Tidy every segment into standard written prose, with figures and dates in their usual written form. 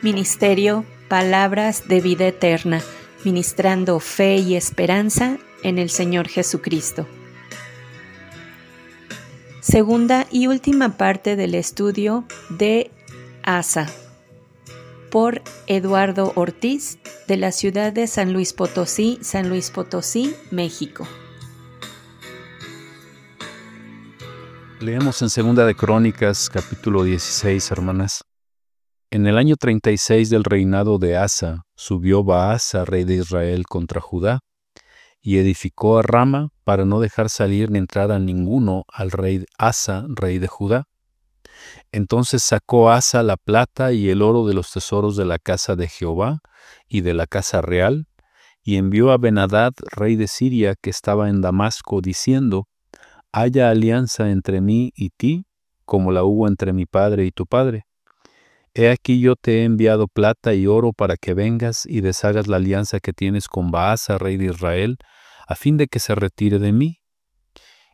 Ministerio Palabras de Vida Eterna, ministrando fe y esperanza en el Señor Jesucristo. Segunda y última parte del estudio de Asa, por Eduardo Ortiz, de la ciudad de San Luis Potosí, México. Leemos en Segunda de Crónicas, capítulo 16, hermanas. En el año 36 del reinado de Asa, subió Baasa, rey de Israel, contra Judá, y edificó a Rama para no dejar salir ni entrar a ninguno al rey Asa, rey de Judá. Entonces sacó Asa la plata y el oro de los tesoros de la casa de Jehová y de la casa real, y envió a Ben-Hadad, rey de Siria, que estaba en Damasco, diciendo: «Haya alianza entre mí y ti, como la hubo entre mi padre y tu padre. He aquí yo te he enviado plata y oro para que vengas y deshagas la alianza que tienes con Baasa, rey de Israel, a fin de que se retire de mí».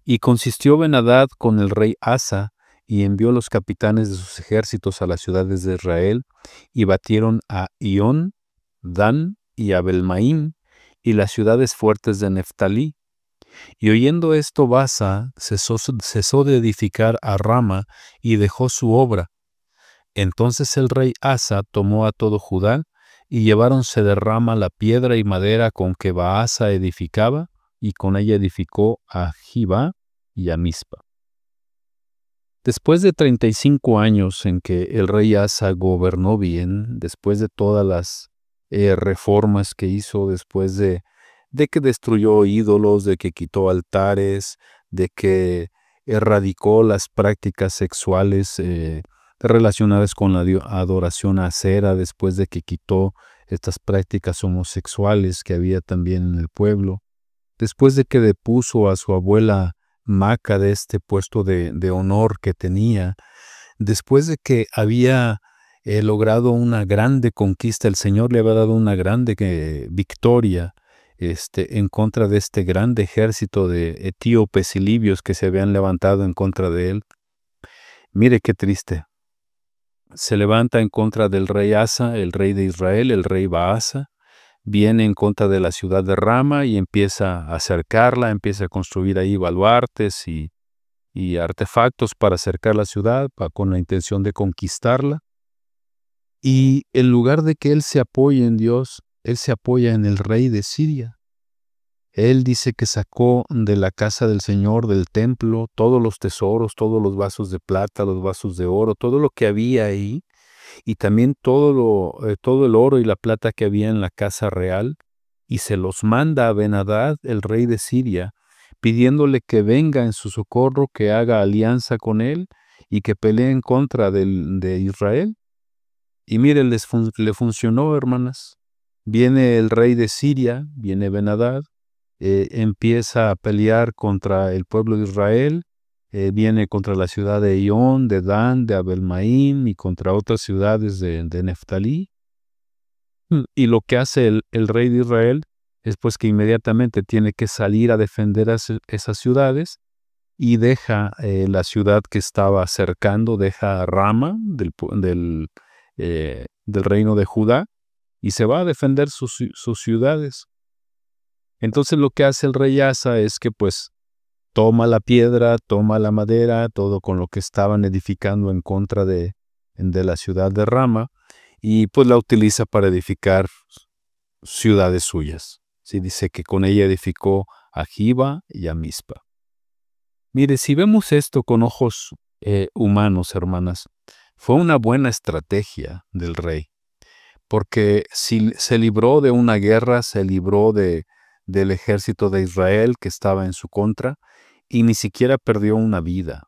Y consistió Ben-Hadad con el rey Asa, y envió los capitanes de sus ejércitos a las ciudades de Israel, y batieron a Ión, Dan y Abel-Maim, y las ciudades fuertes de Neftalí. Y oyendo esto, Baasa cesó de edificar a Rama y dejó su obra. Entonces el rey Asa tomó a todo Judá, y lleváronse de Rama la piedra y madera con que Baasa edificaba, y con ella edificó a Gibá y a Mizpa. Después de 35 años en que el rey Asa gobernó bien, después de todas las reformas que hizo, después de que destruyó ídolos, de que quitó altares, de que erradicó las prácticas sexuales relacionadas con la adoración a Acera, después de que quitó estas prácticas homosexuales que había también en el pueblo, después de que depuso a su abuela Maca de este puesto de honor que tenía, después de que había logrado una grande conquista, el Señor le había dado una grande victoria en contra de este grande ejército de etíopes y libios que se habían levantado en contra de él. Mire qué triste. Se levanta en contra del rey Asa, el rey de Israel, el rey Baasa, viene en contra de la ciudad de Rama y empieza a acercarla, empieza a construir ahí baluartes y artefactos para acercar la ciudad, con la intención de conquistarla. Y en lugar de que él se apoye en Dios, él se apoya en el rey de Siria. Él dice que sacó de la casa del Señor, del templo, todos los tesoros, todos los vasos de plata, los vasos de oro, todo lo que había ahí, y también todo el oro y la plata que había en la casa real, y se los manda a Ben-Hadad, el rey de Siria, pidiéndole que venga en su socorro, que haga alianza con él y que pelee en contra de Israel. Y mire, le funcionó, hermanas. Viene el rey de Siria, viene Ben-Hadad, empieza a pelear contra el pueblo de Israel, viene contra la ciudad de Ión, de Dan, de Abel-Maim y contra otras ciudades de Neftalí. Y lo que hace el rey de Israel es pues que inmediatamente tiene que salir a defender esas ciudades y deja la ciudad que estaba cercando, deja a Rama del reino de Judá y se va a defender sus ciudades. Entonces lo que hace el rey Asa es que pues toma la piedra, toma la madera, todo con lo que estaban edificando en contra de la ciudad de Rama, y pues la utiliza para edificar ciudades suyas. Sí, dice que con ella edificó a Gibá y a Mizpa. Mire, si vemos esto con ojos humanos, hermanas, fue una buena estrategia del rey, porque si se libró de una guerra, se libró del ejército de Israel que estaba en su contra, y ni siquiera perdió una vida.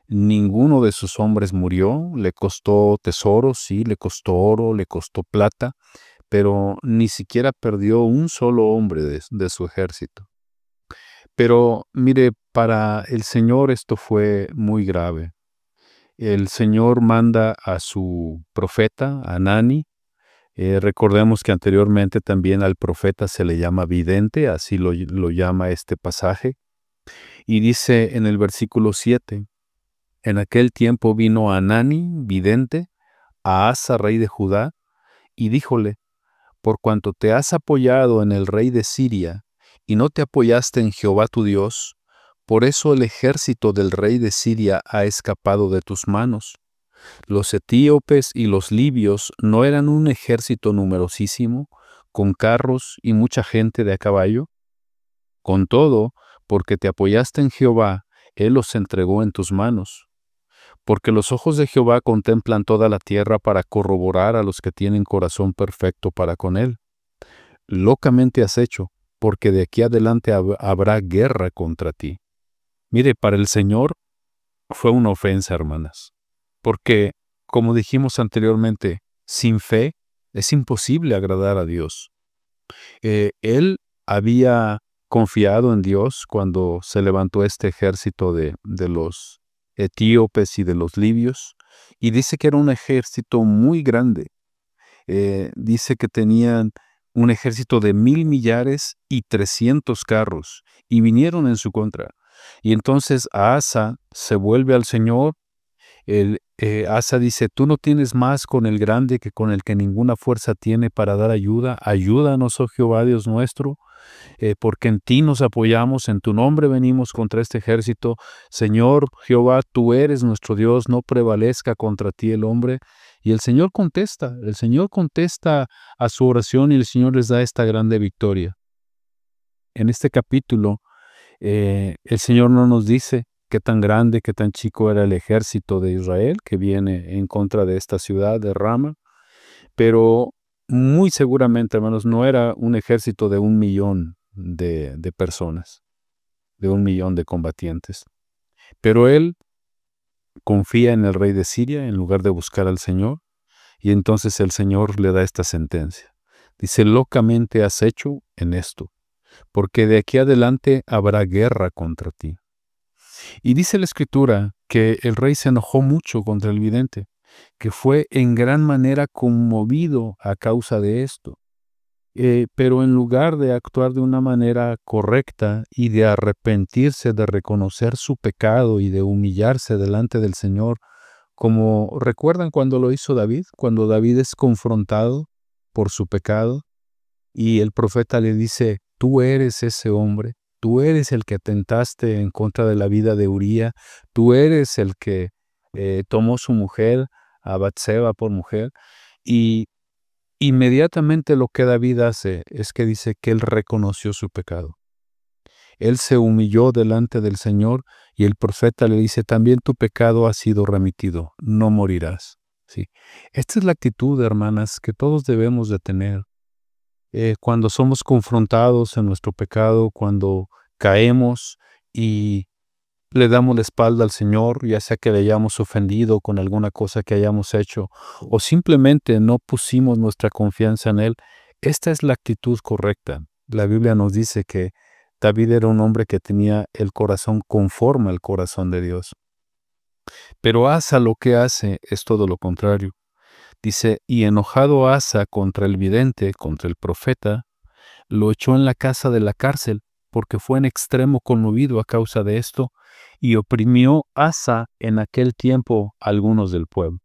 Ninguno de sus hombres murió, le costó tesoros, sí, le costó oro, le costó plata, pero ni siquiera perdió un solo hombre de su ejército. Pero mire, para el Señor esto fue muy grave. El Señor manda a su profeta, a Hanani. Recordemos que anteriormente también al profeta se le llama vidente, así lo llama este pasaje. Y dice en el versículo 7, en aquel tiempo vino Hanani, vidente, a Asa, rey de Judá, y díjole: por cuanto te has apoyado en el rey de Siria y no te apoyaste en Jehová tu Dios, por eso el ejército del rey de Siria ha escapado de tus manos. Los etíopes y los libios no eran un ejército numerosísimo, con carros y mucha gente de a caballo. Con todo, porque te apoyaste en Jehová, Él los entregó en tus manos. Porque los ojos de Jehová contemplan toda la tierra para corroborar a los que tienen corazón perfecto para con Él. Locamente has hecho, porque de aquí adelante habrá guerra contra ti. Mire, para el Señor fue una ofensa, hermanas, porque, como dijimos anteriormente, sin fe es imposible agradar a Dios. Él había confiado en Dios cuando se levantó este ejército de los etíopes y de los libios, y dice que era un ejército muy grande. Dice que tenían un ejército de 1,000,000,300 carros, y vinieron en su contra. Y entonces Asa se vuelve al Señor. Asa dice: tú no tienes más con el grande que con el que ninguna fuerza tiene para dar ayuda. Ayúdanos, oh Jehová Dios nuestro, porque en ti nos apoyamos, en tu nombre venimos contra este ejército. Señor Jehová, tú eres nuestro Dios, no prevalezca contra ti el hombre. Y el Señor contesta a su oración, y el Señor les da esta grande victoria. En este capítulo, el Señor no nos dice qué tan grande, qué tan chico era el ejército de Israel que viene en contra de esta ciudad de Rama, pero muy seguramente, hermanos, no era un ejército de 1,000,000 de personas, de 1,000,000 de combatientes. Pero él confía en el rey de Siria en lugar de buscar al Señor, y entonces el Señor le da esta sentencia. Dice: locamente has hecho en esto, porque de aquí adelante habrá guerra contra ti. Y dice la Escritura que el rey se enojó mucho contra el vidente, que fue en gran manera conmovido a causa de esto. Pero en lugar de actuar de una manera correcta y de arrepentirse, de reconocer su pecado y de humillarse delante del Señor, como recuerdan cuando lo hizo David, cuando David es confrontado por su pecado y el profeta le dice: tú eres ese hombre, tú eres el que atentaste en contra de la vida de Uría, tú eres el que tomó su mujer, a Batseba por mujer. Y inmediatamente lo que David hace es que dice que él reconoció su pecado. Él se humilló delante del Señor, y el profeta le dice: también tu pecado ha sido remitido, no morirás. ¿Sí? Esta es la actitud, hermanas, que todos debemos de tener. Cuando somos confrontados en nuestro pecado, cuando caemos y le damos la espalda al Señor, ya sea que le hayamos ofendido con alguna cosa que hayamos hecho, o simplemente no pusimos nuestra confianza en Él, esta es la actitud correcta. La Biblia nos dice que David era un hombre que tenía el corazón conforme al corazón de Dios. Pero Asa lo que hace es todo lo contrario. Dice: y enojado Asa contra el vidente, contra el profeta, lo echó en la casa de la cárcel, porque fue en extremo conmovido a causa de esto, y oprimió Asa en aquel tiempo a algunos del pueblo.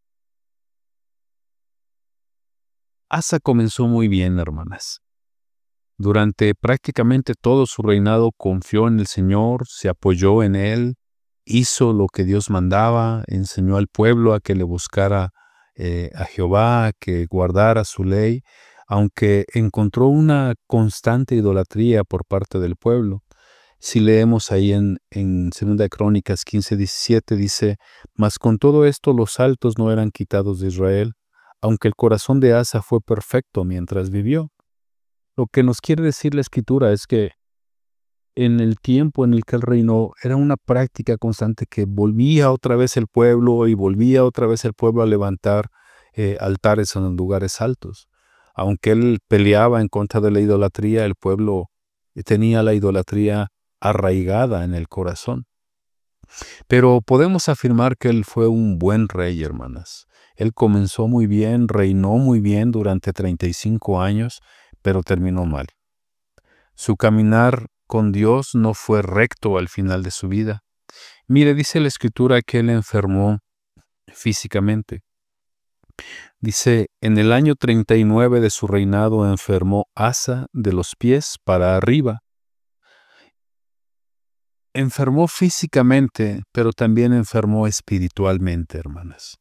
Asa comenzó muy bien, hermanas. Durante prácticamente todo su reinado confió en el Señor, se apoyó en Él, hizo lo que Dios mandaba, enseñó al pueblo a que le buscara a Jehová, a que guardara su ley, aunque encontró una constante idolatría por parte del pueblo. Si leemos ahí en 2 Crónicas 15:17, dice: mas con todo esto los altos no eran quitados de Israel, aunque el corazón de Asa fue perfecto mientras vivió. Lo que nos quiere decir la Escritura es que en el tiempo en el que él reinó era una práctica constante que volvía otra vez el pueblo y volvía otra vez el pueblo a levantar altares en los lugares altos. Aunque él peleaba en contra de la idolatría, el pueblo tenía la idolatría arraigada en el corazón. Pero podemos afirmar que él fue un buen rey, hermanas. Él comenzó muy bien, reinó muy bien durante 35 años, pero terminó mal. Su caminar con Dios no fue recto al final de su vida. Mire, dice la Escritura que él enfermó físicamente. Dice, en el año 39 de su reinado enfermó Asa de los pies para arriba. Enfermó físicamente, pero también enfermó espiritualmente, hermanas.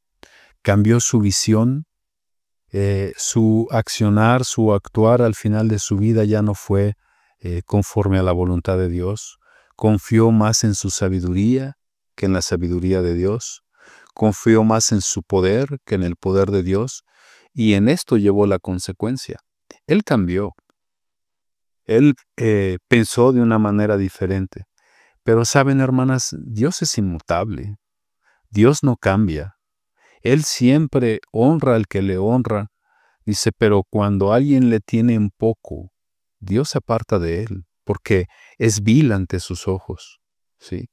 Cambió su visión, su accionar, su actuar al final de su vida ya no fue conforme a la voluntad de Dios. Confió más en su sabiduría que en la sabiduría de Dios. Confió más en su poder que en el poder de Dios. Y en esto llevó la consecuencia. Él cambió. Él pensó de una manera diferente. Pero saben, hermanas, Dios es inmutable. Dios no cambia. Él siempre honra al que le honra. Dice, pero cuando alguien le tiene en poco, Dios se aparta de él, porque es vil ante sus ojos. ¿Sí?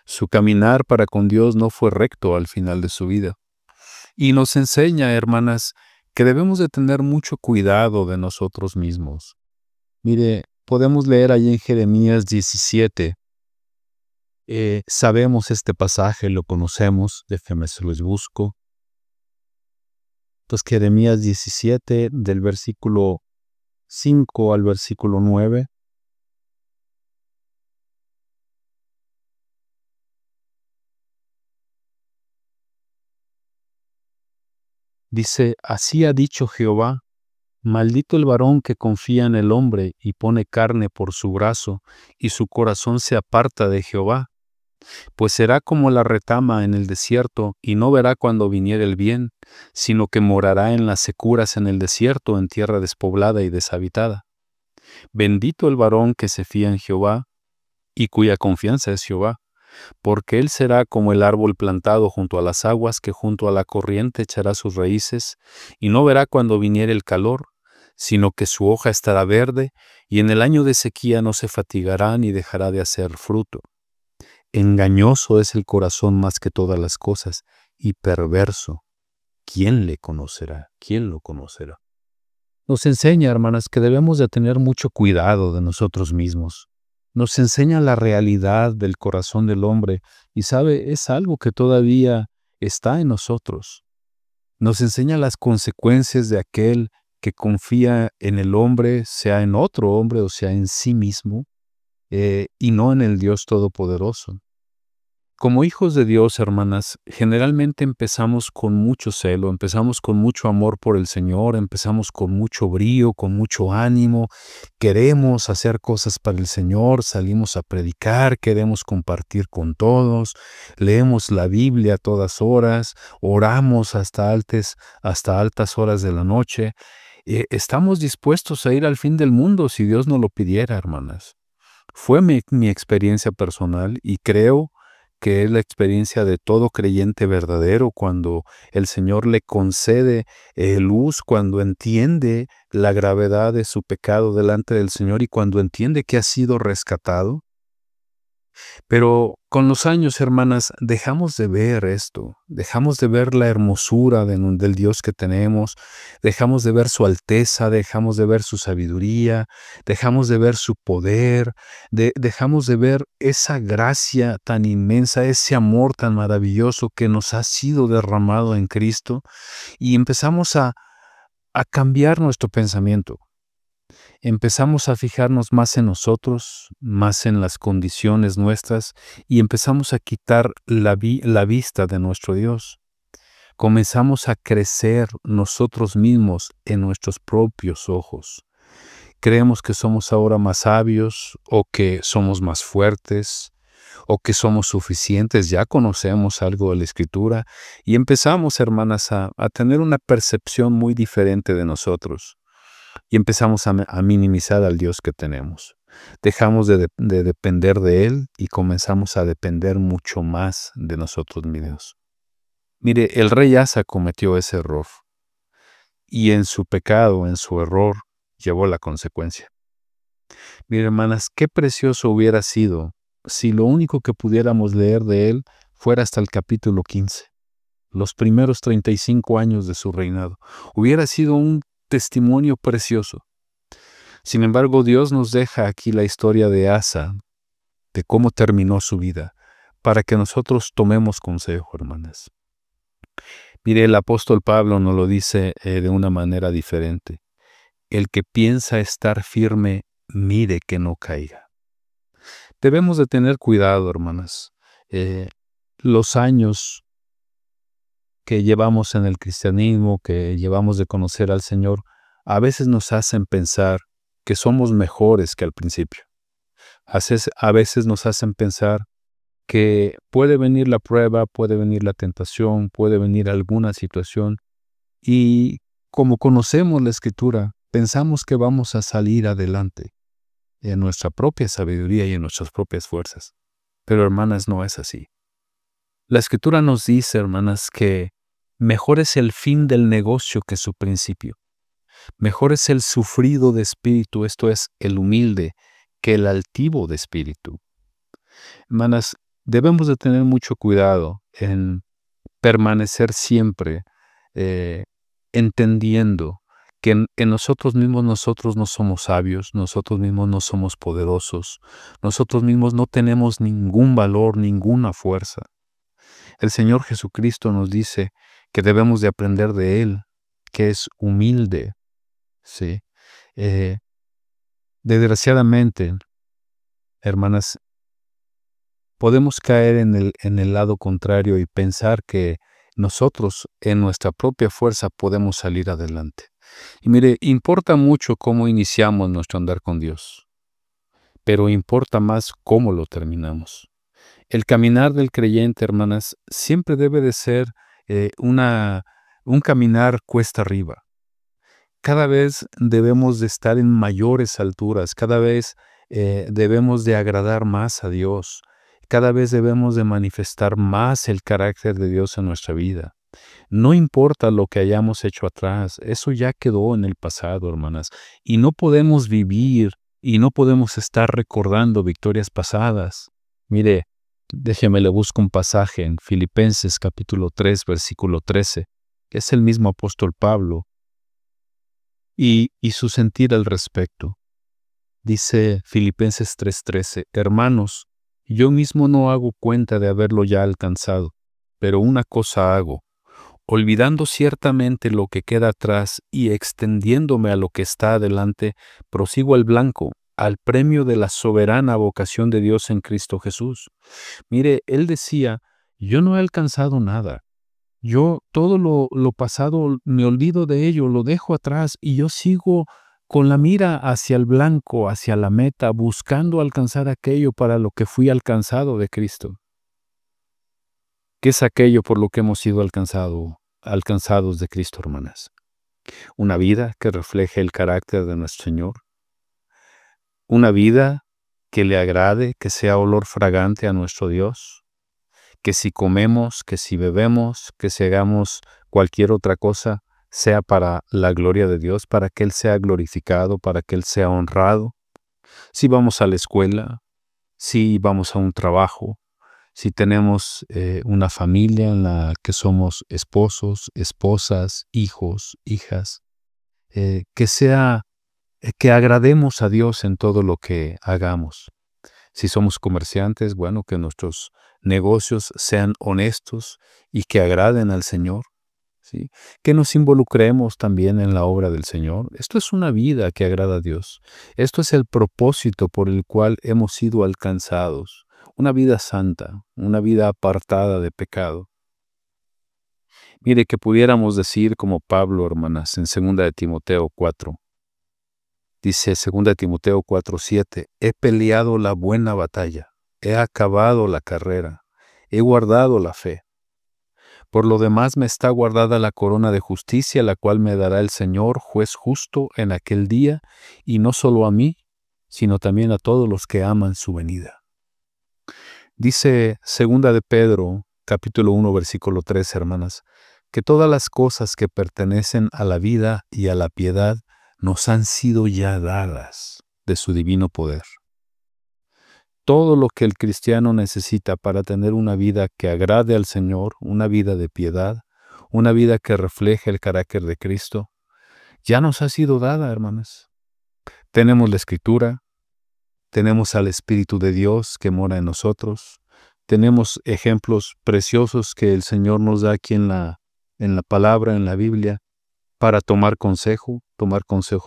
Su caminar para con Dios no fue recto al final de su vida. Y nos enseña, hermanas, que debemos de tener mucho cuidado de nosotros mismos. Mire, podemos leer allí en Jeremías 17. Sabemos este pasaje, lo conocemos, déjenme se los busco. Entonces, Jeremías 17, del versículo 5 al versículo 9. Dice, así ha dicho Jehová, maldito el varón que confía en el hombre y pone carne por su brazo, y su corazón se aparta de Jehová. Pues será como la retama en el desierto, y no verá cuando viniere el bien, sino que morará en las securas en el desierto, en tierra despoblada y deshabitada. Bendito el varón que se fía en Jehová, y cuya confianza es Jehová, porque él será como el árbol plantado junto a las aguas, que junto a la corriente echará sus raíces, y no verá cuando viniere el calor, sino que su hoja estará verde, y en el año de sequía no se fatigará ni dejará de hacer fruto. Engañoso es el corazón más que todas las cosas, y perverso. ¿Quién le conocerá? ¿Quién lo conocerá? Nos enseña, hermanas, que debemos de tener mucho cuidado de nosotros mismos. Nos enseña la realidad del corazón del hombre y sabe, es algo que todavía está en nosotros. Nos enseña las consecuencias de aquel que confía en el hombre, sea en otro hombre o sea en sí mismo, y no en el Dios Todopoderoso. Como hijos de Dios, hermanas, generalmente empezamos con mucho celo, empezamos con mucho amor por el Señor, empezamos con mucho brío, con mucho ánimo, queremos hacer cosas para el Señor, salimos a predicar, queremos compartir con todos, leemos la Biblia a todas horas, oramos hasta altas horas de la noche. Estamos dispuestos a ir al fin del mundo si Dios nos lo pidiera, hermanas. Fue mi experiencia personal y creo que es la experiencia de todo creyente verdadero cuando el Señor le concede luz, cuando entiende la gravedad de su pecado delante del Señor y cuando entiende que ha sido rescatado. Pero con los años, hermanas, dejamos de ver esto, dejamos de ver la hermosura del Dios que tenemos, dejamos de ver su alteza, dejamos de ver su sabiduría, dejamos de ver su poder, dejamos de ver esa gracia tan inmensa, ese amor tan maravilloso que nos ha sido derramado en Cristo y empezamos a cambiar nuestro pensamiento. Empezamos a fijarnos más en nosotros, más en las condiciones nuestras y empezamos a quitar la vista de nuestro Dios. Comenzamos a crecer nosotros mismos en nuestros propios ojos. Creemos que somos ahora más sabios o que somos más fuertes o que somos suficientes, ya conocemos algo de la Escritura y empezamos, hermanas, a tener una percepción muy diferente de nosotros. Y empezamos a minimizar al Dios que tenemos. Dejamos de depender de Él y comenzamos a depender mucho más de nosotros mismos. Mire, el rey Asa cometió ese error y en su pecado, en su error, llevó la consecuencia. Mire, hermanas, qué precioso hubiera sido si lo único que pudiéramos leer de él fuera hasta el capítulo 15, los primeros 35 años de su reinado. Hubiera sido un testimonio precioso. Sin embargo, Dios nos deja aquí la historia de Asa, de cómo terminó su vida, para que nosotros tomemos consejo, hermanas. Mire, el apóstol Pablo nos lo dice de una manera diferente. El que piensa estar firme, mire que no caiga. Debemos de tener cuidado, hermanas. Los años que llevamos en el cristianismo, que llevamos de conocer al Señor, a veces nos hacen pensar que somos mejores que al principio. A veces nos hacen pensar que puede venir la prueba, puede venir la tentación, puede venir alguna situación, y como conocemos la Escritura, pensamos que vamos a salir adelante en nuestra propia sabiduría y en nuestras propias fuerzas. Pero, hermanas, no es así. La Escritura nos dice, hermanas, que mejor es el fin del negocio que su principio. Mejor es el sufrido de espíritu, esto es, el humilde, que el altivo de espíritu. Hermanas, debemos de tener mucho cuidado en permanecer siempre entendiendo que en nosotros mismos no somos sabios, nosotros mismos no somos poderosos, nosotros mismos no tenemos ningún valor, ninguna fuerza. El Señor Jesucristo nos dice que debemos de aprender de Él, que es humilde. ¿Sí? Desgraciadamente, hermanas, podemos caer en el lado contrario y pensar que nosotros en nuestra propia fuerza podemos salir adelante. Y mire, importa mucho cómo iniciamos nuestro andar con Dios, pero importa más cómo lo terminamos. El caminar del creyente, hermanas, siempre debe de ser un caminar cuesta arriba. Cada vez debemos de estar en mayores alturas, cada vez debemos de agradar más a Dios, cada vez debemos de manifestar más el carácter de Dios en nuestra vida. No importa lo que hayamos hecho atrás, eso ya quedó en el pasado, hermanas, y no podemos vivir y no podemos estar recordando victorias pasadas. Mire, déjeme le busco un pasaje en Filipenses capítulo 3, versículo 13, que es el mismo apóstol Pablo, y su sentir al respecto. Dice Filipenses 3:13, hermanos, yo mismo no hago cuenta de haberlo ya alcanzado, pero una cosa hago, olvidando ciertamente lo que queda atrás y extendiéndome a lo que está adelante, prosigo al blanco, al premio de la soberana vocación de Dios en Cristo Jesús. Mire, él decía, yo no he alcanzado nada. Yo todo lo pasado me olvido de ello, lo dejo atrás y yo sigo con la mira hacia el blanco, hacia la meta, buscando alcanzar aquello para lo que fui alcanzado de Cristo. ¿Qué es aquello por lo que hemos sido alcanzados de Cristo, hermanas? Una vida que refleje el carácter de nuestro Señor. Una vida que le agrade, que sea olor fragante a nuestro Dios. Que si comemos, que si bebemos, que si hagamos cualquier otra cosa, sea para la gloria de Dios, para que Él sea glorificado, para que Él sea honrado. Si vamos a la escuela, si vamos a un trabajo, si tenemos una familia en la que somos esposos, esposas, hijos, hijas, que agrademos a Dios en todo lo que hagamos. Si somos comerciantes, bueno, que nuestros negocios sean honestos y que agraden al Señor, ¿sí? Que nos involucremos también en la obra del Señor. Esto es una vida que agrada a Dios. Esto es el propósito por el cual hemos sido alcanzados. Una vida santa, una vida apartada de pecado. Mire, que pudiéramos decir como Pablo, hermanas, en 2 de Timoteo 4. Dice 2 Timoteo 4:7, he peleado la buena batalla, he acabado la carrera, he guardado la fe. Por lo demás me está guardada la corona de justicia, la cual me dará el Señor, juez justo, en aquel día, y no solo a mí, sino también a todos los que aman su venida. Dice 2 de Pedro, capítulo 1, versículo 3, hermanas, que todas las cosas que pertenecen a la vida y a la piedad nos han sido ya dadas de su divino poder. Todo lo que el cristiano necesita para tener una vida que agrade al Señor, una vida de piedad, una vida que refleje el carácter de Cristo, ya nos ha sido dada, hermanas. Tenemos la Escritura, tenemos al Espíritu de Dios que mora en nosotros, tenemos ejemplos preciosos que el Señor nos da aquí en la en la palabra, en la Biblia, para tomar consejo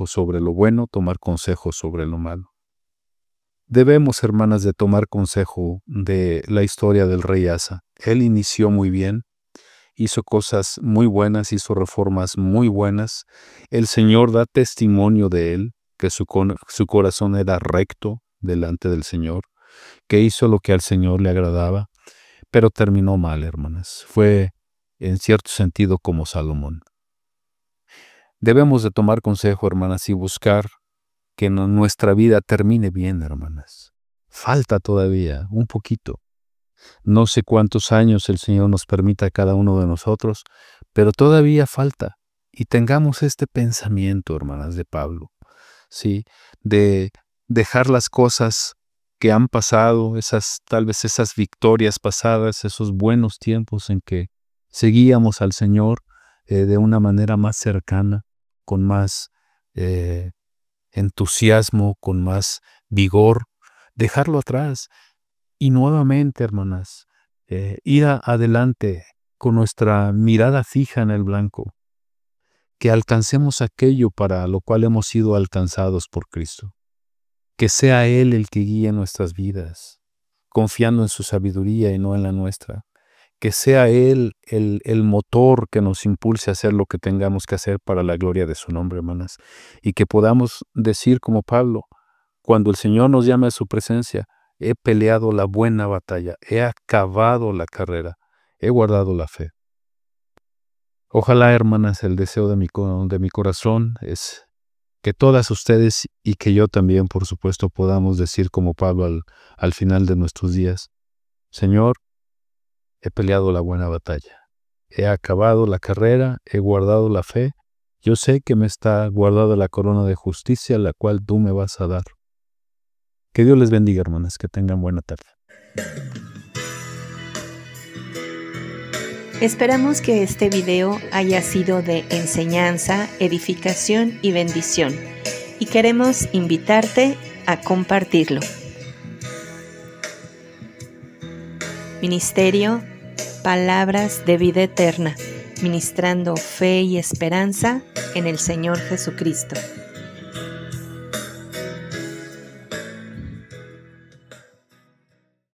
sobre lo bueno, tomar consejo sobre lo malo. Debemos, hermanas, de tomar consejo de la historia del rey Asa. Él inició muy bien, hizo cosas muy buenas, hizo reformas muy buenas. El Señor da testimonio de él, que su corazón era recto delante del Señor, que hizo lo que al Señor le agradaba, pero terminó mal, hermanas. Fue, en cierto sentido, como Salomón. Debemos de tomar consejo, hermanas, y buscar que nuestra vida termine bien, hermanas. Falta todavía un poquito. No sé cuántos años el Señor nos permita a cada uno de nosotros, pero todavía falta. Y tengamos este pensamiento, hermanas, de Pablo, ¿sí? De dejar las cosas que han pasado, tal vez esas victorias pasadas, esos buenos tiempos en que seguíamos al Señor de una manera más cercana, con más entusiasmo, con más vigor, dejarlo atrás y nuevamente, hermanas, ir adelante con nuestra mirada fija en el blanco, que alcancemos aquello para lo cual hemos sido alcanzados por Cristo. Que sea Él el que guíe nuestras vidas, confiando en su sabiduría y no en la nuestra. Que sea Él el motor que nos impulse a hacer lo que tengamos que hacer para la gloria de su nombre, hermanas. Y que podamos decir como Pablo, cuando el Señor nos llame a su presencia, he peleado la buena batalla, he acabado la carrera, he guardado la fe. Ojalá, hermanas, el deseo de mi corazón es que todas ustedes y que yo también, por supuesto, podamos decir como Pablo al final de nuestros días, Señor, he peleado la buena batalla, he acabado la carrera, he guardado la fe, yo sé que me está guardada la corona de justicia, la cual tú me vas a dar. Que Dios les bendiga, hermanas, que tengan buena tarde. Esperamos que este video haya sido de enseñanza, edificación y bendición, y queremos invitarte a compartirlo. Ministerio Palabras de Vida Eterna, ministrando fe y esperanza en el Señor Jesucristo.